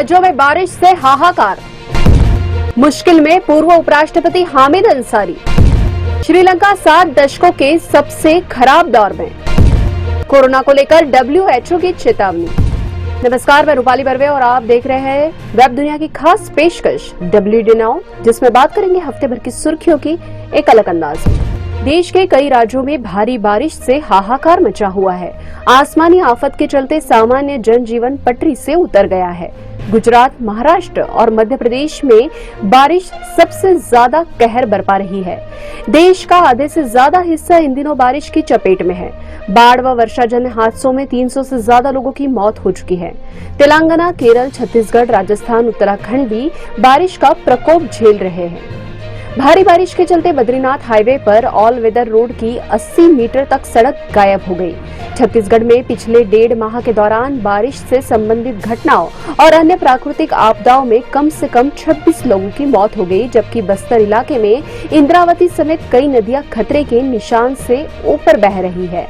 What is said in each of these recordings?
राज्यों में बारिश से हाहाकार, मुश्किल में पूर्व उपराष्ट्रपति हामिद अंसारी। श्रीलंका 7 दशकों के सबसे खराब दौर में, कोरोना को लेकर WHO की चेतावनी। नमस्कार, मैं रूपाली बर्वे और आप देख रहे हैं वेब दुनिया की खास पेशकश WD Now, जिसमें बात करेंगे हफ्ते भर की सुर्खियों की एक अलग अंदाज में। देश के कई राज्यों में भारी बारिश से हाहाकार मचा हुआ है। आसमानी आफत के चलते सामान्य जनजीवन पटरी से उतर गया है। गुजरात, महाराष्ट्र और मध्य प्रदेश में बारिश सबसे ज्यादा कहर बरपा रही है। देश का आधे से ज्यादा हिस्सा इन दिनों बारिश की चपेट में है। बाढ़ व वर्षाजन्य हादसों में 300 से ज्यादा लोगों की मौत हो चुकी है। तेलंगाना, केरल, छत्तीसगढ़, राजस्थान, उत्तराखंड भी बारिश का प्रकोप झेल रहे हैं। भारी बारिश के चलते बद्रीनाथ हाईवे पर ऑल वेदर रोड की 80 मीटर तक सड़क गायब हो गई। छत्तीसगढ़ में पिछले 1.5 माह के दौरान बारिश से संबंधित घटनाओं और अन्य प्राकृतिक आपदाओं में कम से कम 26 लोगों की मौत हो गई, जबकि बस्तर इलाके में इंद्रावती समेत कई नदियां खतरे के निशान से ऊपर बह रही है।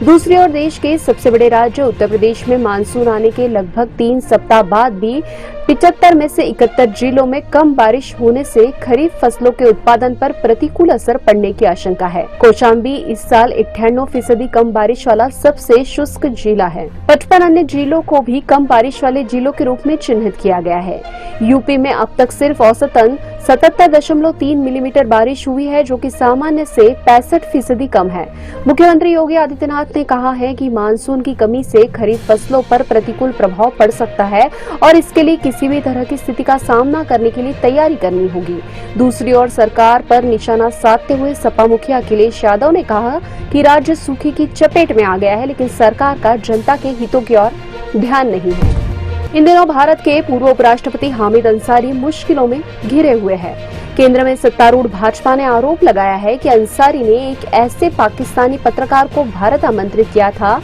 दूसरी ओर देश के सबसे बड़े राज्य उत्तर प्रदेश में मानसून आने के लगभग 3 सप्ताह बाद भी 75 में से 71 जिलों में कम बारिश होने से खरीफ फसलों के उत्पादन पर प्रतिकूल असर पड़ने की आशंका है। कौशाम्बी इस साल 98% कम बारिश वाला सबसे शुष्क जिला है। 55 अन्य जिलों को भी कम बारिश वाले जिलों के रूप में चिन्हित किया गया है। यूपी में अब तक सिर्फ औसतन 77.3 मिलीमीटर बारिश हुई है, जो कि सामान्य से 65% कम है। मुख्यमंत्री योगी आदित्यनाथ ने कहा है कि मानसून की कमी से खरीफ फसलों पर प्रतिकूल प्रभाव पड़ सकता है और इसके लिए किसी भी तरह की स्थिति का सामना करने के लिए तैयारी करनी होगी। दूसरी ओर सरकार पर निशाना साधते हुए सपा मुखिया अखिलेश यादव ने कहा कि राज्य सूखे की चपेट में आ गया है, लेकिन सरकार का जनता के हितों की ओर ध्यान नहीं है। इन दिनों भारत के पूर्व उपराष्ट्रपति हामिद अंसारी मुश्किलों में घिरे हुए हैं। केंद्र में सत्तारूढ़ भाजपा ने आरोप लगाया है कि अंसारी ने एक ऐसे पाकिस्तानी पत्रकार को भारत आमंत्रित किया था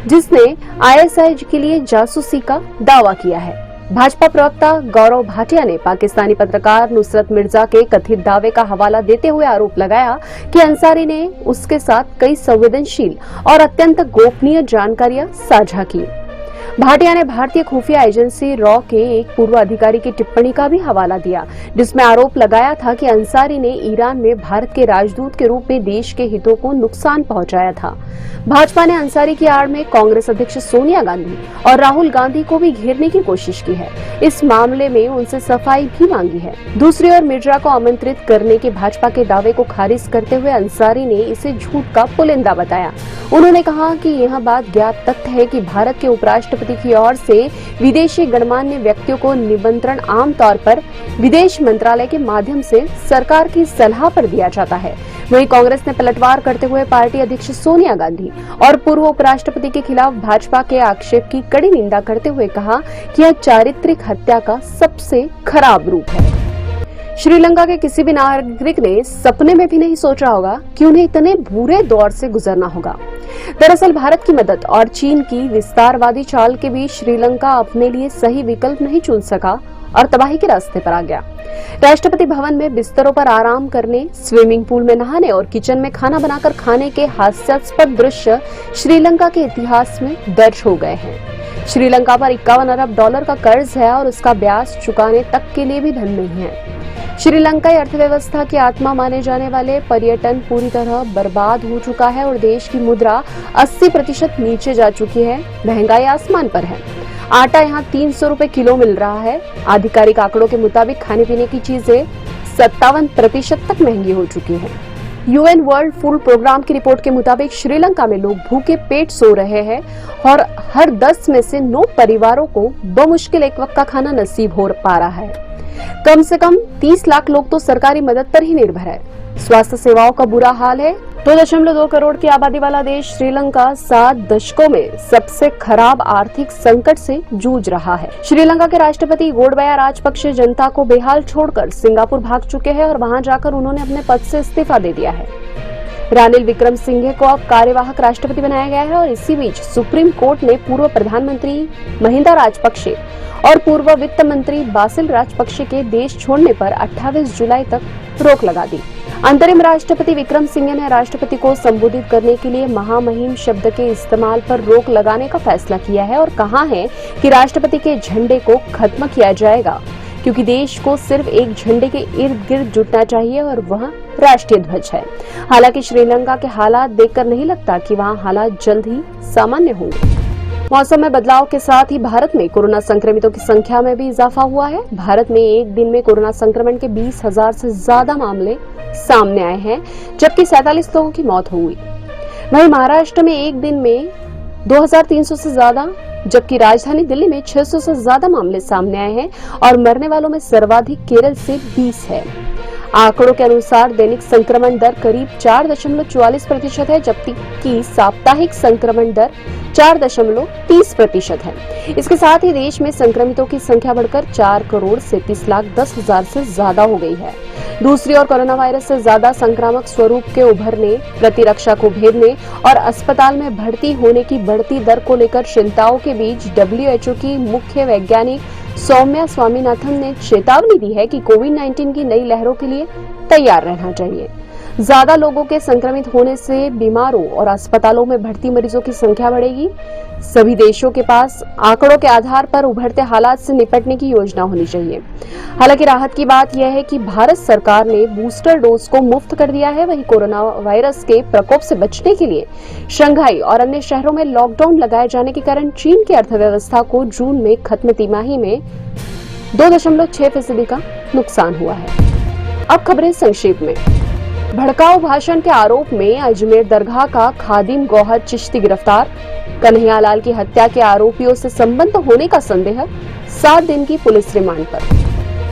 जिसने ISI के लिए जासूसी का दावा किया है। भाजपा प्रवक्ता गौरव भाटिया ने पाकिस्तानी पत्रकार नुसरत मिर्जा के कथित दावे का हवाला देते हुए आरोप लगाया कि अंसारी ने उसके साथ कई संवेदनशील और अत्यंत गोपनीय जानकारियां साझा की। भाटिया ने भारतीय खुफिया एजेंसी रॉ के एक पूर्व अधिकारी की टिप्पणी का भी हवाला दिया, जिसमें आरोप लगाया था कि अंसारी ने ईरान में भारत के राजदूत के रूप में देश के हितों को नुकसान पहुंचाया था। भाजपा ने अंसारी की आड़ में कांग्रेस अध्यक्ष सोनिया गांधी और राहुल गांधी को भी घेरने की कोशिश की है। इस मामले में उनसे सफाई भी मांगी है। दूसरी ओर मिर्जा को आमंत्रित करने के भाजपा के दावे को खारिज करते हुए अंसारी ने इसे झूठ का पुलिंदा बताया। उन्होंने कहा कि यह बात ज्ञात तथ्य है कि भारत के उपराष्ट्रपति की ओर से विदेशी गणमान्य व्यक्तियों को निमंत्रण आमतौर पर विदेश मंत्रालय के माध्यम से सरकार की सलाह पर दिया जाता है। वहीं कांग्रेस ने पलटवार करते हुए पार्टी अध्यक्ष सोनिया गांधी और पूर्व उपराष्ट्रपति के खिलाफ भाजपा के आक्षेप की कड़ी निंदा करते हुए कहा कि यह चारित्रिक हत्या का सबसे खराब रूप है। श्रीलंका के किसी भी नागरिक ने सपने में भी नहीं सोचा होगा कि उन्हें इतने बुरे दौर से गुजरना होगा। दरअसल भारत की मदद और चीन की विस्तारवादी चाल के बीच श्रीलंका अपने लिए सही विकल्प नहीं चुन सका और तबाही के रास्ते पर आ गया। राष्ट्रपति भवन में बिस्तरों पर आराम करने, स्विमिंग पूल में नहाने और किचन में खाना बनाकर खाने के हास्यास्पद दृश्य श्रीलंका के इतिहास में दर्ज हो गए हैं। श्रीलंका पर $51 अरब का कर्ज है और उसका ब्याज चुकाने तक के लिए भी धन नहीं है। श्रीलंकाई अर्थव्यवस्था की आत्मा माने जाने वाले पर्यटन पूरी तरह बर्बाद हो चुका है और देश की मुद्रा 80% नीचे जा चुकी है। महंगाई आसमान पर है। आटा यहाँ 300 रुपए किलो मिल रहा है। आधिकारिक आंकड़ों के मुताबिक खाने पीने की चीजें 57% तक महंगी हो चुकी हैं। UN वर्ल्ड फूड प्रोग्राम की रिपोर्ट के मुताबिक श्रीलंका में लोग भूखे पेट सो रहे हैं और हर 10 में से 9 परिवारों को बमुश्किल एक वक्त का खाना नसीब हो पा रहा है। कम से कम 30 लाख लोग तो सरकारी मदद पर ही निर्भर है। स्वास्थ्य सेवाओं का बुरा हाल है। 2.2 करोड़ की आबादी वाला देश श्रीलंका 7 दशकों में सबसे खराब आर्थिक संकट से जूझ रहा है। श्रीलंका के राष्ट्रपति गोटबाया राजपक्षे जनता को बेहाल छोड़कर सिंगापुर भाग चुके हैं और वहां जाकर उन्होंने अपने पद से इस्तीफा दे दिया है। रानिल विक्रमसिंघे को अब कार्यवाहक राष्ट्रपति बनाया गया है और इसी बीच सुप्रीम कोर्ट ने पूर्व प्रधानमंत्री महिंदा राजपक्षे और पूर्व वित्त मंत्री बासिल राजपक्षे के देश छोड़ने पर 28 जुलाई तक रोक लगा दी। अंतरिम राष्ट्रपति विक्रम सिंघे ने राष्ट्रपति को संबोधित करने के लिए महामहिम शब्द के इस्तेमाल पर रोक लगाने का फैसला किया है और कहा है कि राष्ट्रपति के झंडे को खत्म किया जाएगा, क्योंकि देश को सिर्फ एक झंडे के इर्द गिर्द जुटना चाहिए और वह राष्ट्रीय ध्वज है। हालांकि श्रीलंका के हालात देखकर नहीं लगता कि वहां हालात जल्द ही सामान्य होंगे। मौसम में बदलाव के साथ ही भारत में कोरोना संक्रमितों की संख्या में भी इजाफा हुआ है। भारत में एक दिन में कोरोना संक्रमण के 20,000 से ज्यादा मामले सामने आए हैं, जबकि 47 लोगों की मौत हुई। वहीं महाराष्ट्र में एक दिन में 2,300 से ज्यादा, जबकि राजधानी दिल्ली में 600 से ज्यादा मामले सामने आए हैं और मरने वालों में सर्वाधिक केरल से 20 है। आंकड़ों के अनुसार दैनिक संक्रमण दर करीब 4.44% है, जबकि साप्ताहिक संक्रमण दर 4.30% है। इसके साथ ही देश में संक्रमितों की संख्या बढ़कर 4,37,10,000 से ज्यादा हो गई है। दूसरी ओर कोरोना वायरस से ज्यादा संक्रामक स्वरूप के उभरने, प्रतिरक्षा को भेदने और अस्पताल में भर्ती होने की बढ़ती दर को लेकर चिंताओं के बीच WHO की मुख्य वैज्ञानिक सौम्या स्वामीनाथन ने चेतावनी दी है कि कोविड-19 की नई लहरों के लिए तैयार रहना चाहिए। ज्यादा लोगों के संक्रमित होने से बीमारों और अस्पतालों में भर्ती मरीजों की संख्या बढ़ेगी। सभी देशों के पास आंकड़ों के आधार पर उभरते हालात से निपटने की योजना होनी चाहिए। हालांकि राहत की बात यह है कि भारत सरकार ने बूस्टर डोज को मुफ्त कर दिया है। वहीं कोरोना वायरस के प्रकोप से बचने के लिए शंघाई और अन्य शहरों में लॉकडाउन लगाए जाने के कारण चीन की अर्थव्यवस्था को जून में खत्म तिमाही में 2.6% का नुकसान हुआ है। अब खबरें संक्षेप में। भड़काऊ भाषण के आरोप में अजमेर दरगाह का खादिम गौहर चिश्ती गिरफ्तार। कन्हैयालाल की हत्या के आरोपियों से संबंध होने का संदेह, 7 दिन की पुलिस रिमांड पर।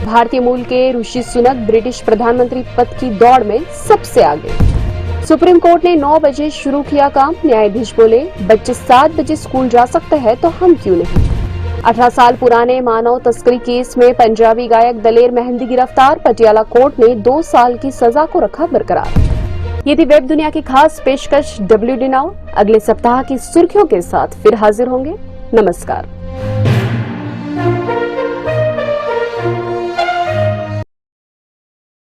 भारतीय मूल के ऋषि सुनक ब्रिटिश प्रधानमंत्री पद की दौड़ में सबसे आगे। सुप्रीम कोर्ट ने 9 बजे शुरू किया काम। न्यायाधीश बोले, बच्चे 7 बजे स्कूल जा सकते हैं तो हम क्यों नहीं। 18 साल पुराने मानव तस्करी केस में पंजाबी गायक दलेर मेहंदी गिरफ्तार। पटियाला कोर्ट ने 2 साल की सजा को रखा बरकरार। ये थी वेब दुनिया की खास पेशकश WD नाउ। अगले सप्ताह की सुर्खियों के साथ फिर हाजिर होंगे। नमस्कार।